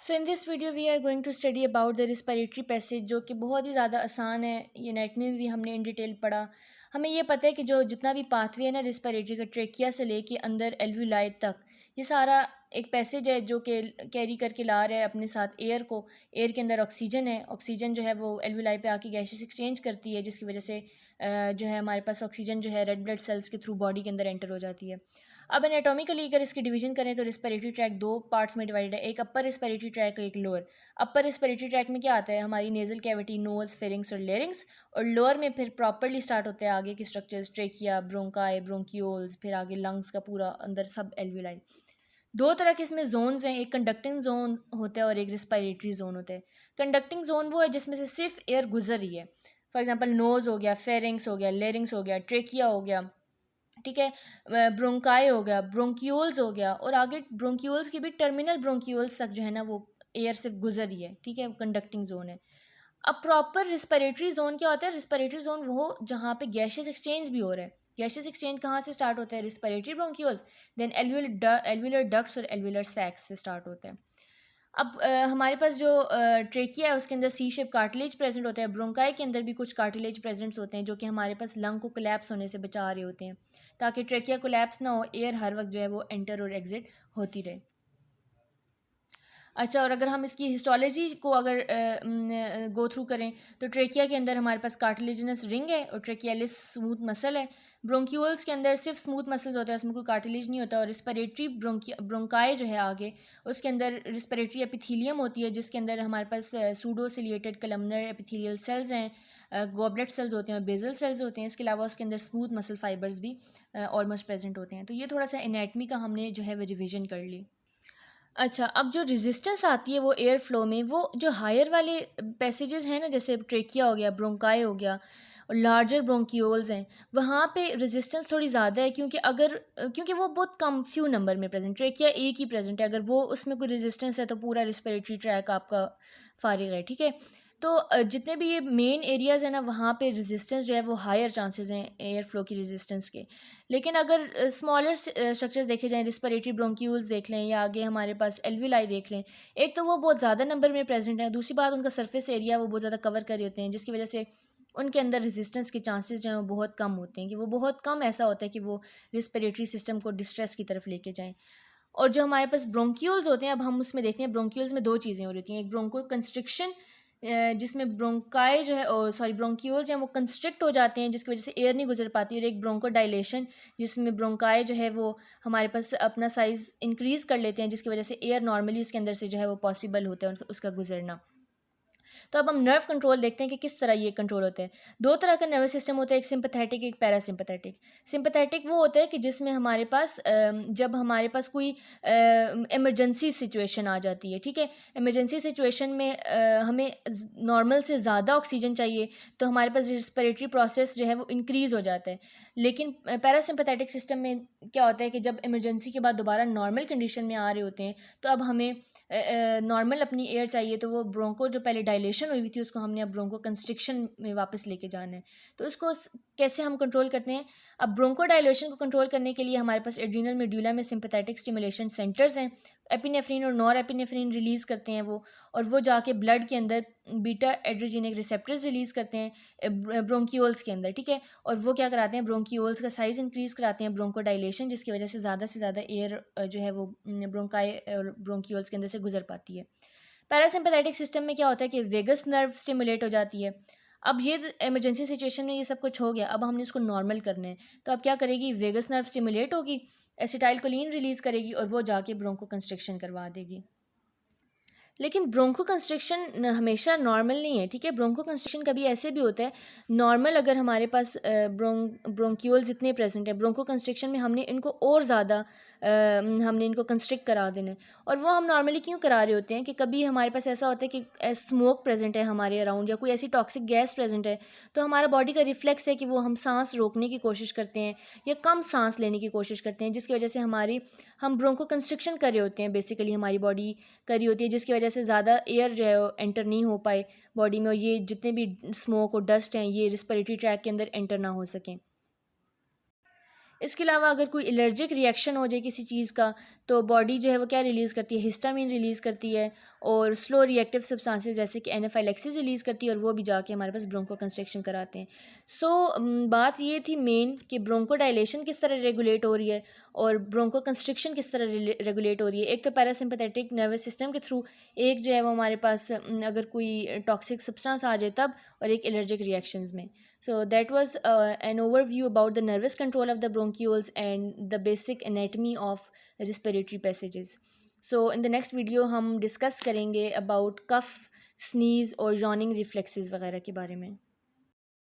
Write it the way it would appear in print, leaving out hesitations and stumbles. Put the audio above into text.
So in this video we are going to study about the respiratory passage, जो कि बहुत ही ज़्यादा आसान है। ये नेट में भी हमने इन डिटेल पढ़ा। हमें ये पता है कि जो जितना भी पाथवे है ना रिस्पिरेटरी का, ट्रेकिया से लेके अंदर एल्वुलाई तक, ये सारा एक पैसेज है जो कि कैरी करके ला रहा है अपने साथ एयर को। एयर के अंदर ऑक्सीजन है, ऑक्सीजन जो है वो एल्वुलाई पे आके गैसेस एक्सचेंज करती है, जिसकी वजह से जो है हमारे पास ऑक्सीजन जो है रेड ब्लड सेल्स के थ्रू बॉडी के अंदर एंटर हो जाती है। अब एनाटॉमिकली अगर इसकी डिवीजन करें तो रिस्पिरेटरी ट्रैक दो पार्ट्स में डिवाइडेड है, एक अपर रिस्पिरेटरी ट्रैक और एक लोअर। अपर रिस्पिरेटरी ट्रैक में क्या आता है, हमारी नेजल कैविटी, नोज, फेरिंग्स और लेरिंग्स। और लोअर में फिर प्रॉपरली स्टार्ट होते हैं आगे के स्ट्रक्चर्स, ट्रेकिया, ब्रोंकाई, ब्रोंकियोल्स, फिर आगे लंग्स का पूरा अंदर सब एल्वुलाई। दो तरह के इसमें जोन्स हैं, एक कंडक्टिंग जोन होता है और एक रिस्पिरेटरी जोन होता है। कंडक्टिंग जोन वो है जिसमें से सिर्फ एयर गुजर रही है। फॉर एग्जांपल नोज हो गया, फेरिंग्स हो गया, लेरिंग्स हो गया, ट्रेकिया हो गया, ठीक है, ब्रोंकाई हो गया, ब्रोंक्यूल्स हो गया, और आगे ब्रोंक्यूल्स की भी टर्मिनल ब्रोंक्यूल्स तक जो है ना वो एयर सिर्फ गुजर रही है, ठीक है, कंडक्टिंग जोन है। अब प्रॉपर रिस्पिरेटरी जोन क्या होता है? रिस्पिरेटरी जोन वो जहाँ पे गैसेस एक्सचेंज भी हो रहा है। गैसेस एक्सचेंज कहाँ से स्टार्ट होता है? Respiratory bronchioles, then alveolar ducts और एल्वुलर सैक्स से स्टार्ट होता है। अब हमारे पास जो ट्रेकिया है उसके अंदर सी शेप कार्टिलेज प्रेजेंट होता है। ब्रोंकाई के अंदर भी कुछ कार्टिलेज प्रेजेंट्स होते हैं जो कि हमारे पास लंग को कोलैप्स होने से बचा रहे होते हैं, ताकि ट्रेकिया कोलैप्स ना हो, एयर हर वक्त जो है वो एंटर और एग्जिट होती रहे। अच्छा, और अगर हम इसकी हिस्टोलॉजी को अगर गो थ्रू करें तो ट्रेकिया के अंदर हमारे पास कार्टिलेजिनस रिंग है और ट्रेकियालिस स्मूथ मसल है। ब्रोंक्यूल्स के अंदर सिर्फ स्मूथ मसल्स होता है, उसमें कोई कार्टिलेज नहीं होता। और रिस्पिरेटरी ब्रोंकाई जो है आगे, उसके अंदर रिस्पिरेटरी एपिथीलियम होती है, जिसके अंदर हमारे पास pseudo ciliated columnar epithelial cells हैं, गॉबलेट सेल्स होते हैं और बेजल सेल्स होते हैं। इसके अलावा उसके अंदर स्मूथ मसल फाइबर्स भी ऑलमोस्ट प्रेजेंट होते हैं। तो ये थोड़ा सा एनाटमी का हमने जो है वो रिविजन कर ली। अच्छा, अब जो रेजिस्टेंस आती है वो एयर फ्लो में, वो जो हायर वाले पैसेजेस हैं ना, जैसे ट्रेकिया हो गया, ब्रोंकाई हो गया और लार्जर ब्रोंक्यूल्स हैं, वहाँ पे रेजिस्टेंस थोड़ी ज़्यादा है, क्योंकि वो बहुत कम फ्यू नंबर में प्रेजेंट, ट्रेकिया एक ही प्रेजेंट है। अगर वो उसमें कोई रेजिस्टेंस है तो पूरा रिस्पिरेटरी ट्रैक आपका फारिग है, ठीक है। तो जितने भी ये मेन एरियाज़ हैं ना, वहाँ पे रेजिस्टेंस जो है वो हायर चांसेस हैं एयर फ्लो की रेजिस्टेंस के। लेकिन अगर स्मॉलर स्ट्रक्चर्स देखे जाएँ, रिस्पिरेटरी ब्रोंक्यूल्स देख लें या आगे हमारे पास एल्वुलाई देख लें, एक तो वो बहुत ज़्यादा नंबर में प्रेजेंट है, दूसरी बात उनका सरफेस एरिया वो बहुत ज़्यादा कवर कर रहे होते हैं, जिसकी वजह से उनके अंदर रेजिस्टेंस के चांसेस जो हैं वो बहुत कम होते हैं, कि वो बहुत कम ऐसा होता है कि वो रिस्पिरेटरी सिस्टम को डिस्ट्रेस की तरफ लेके जाएँ। और जो हमारे पास ब्रोंक्यूल्स होते हैं, अब हम उसमें देखते हैं ब्रोंक्यूल्स में दो चीज़ें हो रही हैं। एक ब्रोंको कंस्ट्रिक्शन, जिसमें ब्रोंकाई जो है, सॉरी, ब्रोंक्यूल्स हैं वो कंस्ट्रिक्ट हो जाते हैं, जिसकी वजह से एयर नहीं गुजर पाती। और एक ब्रोंको डायलेशन, जिसमें ब्रोंकाई जो है वो हमारे पास अपना साइज़ इंक्रीज़ कर लेते हैं, जिसकी वजह से एयर नॉर्मली उसके अंदर से जो है वो पॉसिबल होता है उसका गुजरना। तो अब हम नर्व कंट्रोल देखते हैं कि किस तरह ये कंट्रोल होते हैं। दो तरह का नर्वस सिस्टम होता है, एक सिंपैथेटिक, एक पैरासिम्पैथेटिक। सिंपैथेटिक वो होता है कि जिसमें हमारे पास जब हमारे पास कोई इमरजेंसी सिचुएशन आ जाती है, ठीक है, इमरजेंसी सिचुएशन में हमें नॉर्मल से ज़्यादा ऑक्सीजन चाहिए, तो हमारे पास रिस्पिरेटरी प्रोसेस जो है वो इंक्रीज़ हो जाता है। लेकिन पैरासिम्पैथेटिक सिस्टम में क्या होता है कि जब इमरजेंसी के बाद दोबारा नॉर्मल कंडीशन में आ रहे होते हैं, तो अब हमें नॉर्मल अपनी एयर चाहिए, तो वो ब्रोंको जो पहले डायलेशन हुई थी उसको हमने अब ब्रोंको कंस्ट्रिक्शन में वापस लेके जाना है। तो उसको कैसे हम कंट्रोल करते हैं? अब ब्रोंको डायलेशन को कंट्रोल करने के लिए हमारे पास एड्रीनल मेड्यूला में सिंपैथेटिक स्टिमुलेशन सेंटर्स हैं, एपिनेफ्रिन और नॉर एपिनेफ्रिन रिलीज़ करते हैं वो, और वो जाके ब्लड के अंदर बीटा एड्रेजिनिक रिसेप्टर्स रिलीज़ करते हैं ब्रोंक्यूल्स के अंदर, ठीक है। और वो क्या कराते हैं, ब्रोंक्यूल्स का साइज़ इंक्रीज़ कराते हैं, ब्रोंको डायलेशन, जिसकी वजह से ज़्यादा एयर जो है वो ब्रोंकाई और ब्रोंक्यूल्स के अंदर से गुजर पाती है। पैरासिम्पैथेटिक सिस्टम में क्या होता है कि वेगस नर्व स्टिमुलेट हो जाती है। अब ये इमरजेंसी सिचुएशन में ये सब कुछ हो गया, अब हमने इसको नॉर्मल करना है, तो अब क्या करेगी, वेगस नर्व स्टिमुलेट होगी, एसिटाइलकोलिन रिलीज़ करेगी और वो जाके ब्रोंको कंस्ट्रिक्शन करवा देगी। लेकिन ब्रोंको कंस्ट्रिक्शन हमेशा नॉर्मल नहीं है, ठीक है। ब्रोंको कंस्ट्रिक्शन कभी ऐसे भी होता है नॉर्मल, अगर हमारे पास ब्रोंक्यूल्स इतने प्रेजेंट है, ब्रोंको कंस्ट्रिक्शन में हमने इनको और ज़्यादा हमने इनको कंस्ट्रिक्ट करा देना है। और वो हम नॉर्मली क्यों करा रहे होते हैं कि कभी हमारे पास ऐसा होता है कि स्मोक प्रेजेंट है हमारे अराउंड, या कोई ऐसी टॉक्सिक गैस प्रेजेंट है, तो हमारा बॉडी का रिफ्लेक्स है कि वो हम सांस रोकने की कोशिश करते हैं या कम सांस लेने की कोशिश करते हैं, जिसकी वजह से हम ब्रोंको कंस्ट्रिक्शन कर रहे होते हैं, बेसिकली हमारी बॉडी कर रही होती है, जिसकी वजह से ज़्यादा एयर जो है एंटर नहीं हो पाए बॉडी में, और ये जितने भी स्मोक और डस्ट हैं ये रिस्पिरेटरी ट्रैक के अंदर एंटर ना हो सकें। इसके अलावा अगर कोई एलर्जिक रिएक्शन हो जाए किसी चीज़ का, तो बॉडी जो है वो क्या रिलीज़ करती है, हिस्टामिन रिलीज़ करती है, और स्लो रिएक्टिव सब्सटेंसेस जैसे कि एनाफाइलेक्सिस रिलीज़ करती है, और वो भी जाके हमारे पास ब्रोंको कंस्ट्रिक्शन कराते हैं। सो बात ये थी मेन कि ब्रोंको डायलेशन किस तरह रेगुलेट हो रही है और ब्रोंको कंस्ट्रिक्शन किस तरह रेगुलेट हो रही है। एक तो पैरासिम्पथेटिक नर्वस सिस्टम के थ्रू, एक जो है वो हमारे पास अगर कोई टॉक्सिक सब्सटेंस आ जाए तब, और एक एलर्जिक रिएक्शंस में। So that was an overview about the nervous control of the bronchioles and the basic anatomy of respiratory passages. So in the next video हम discuss करेंगे about cough, sneeze और yawning reflexes वगैरह के बारे में.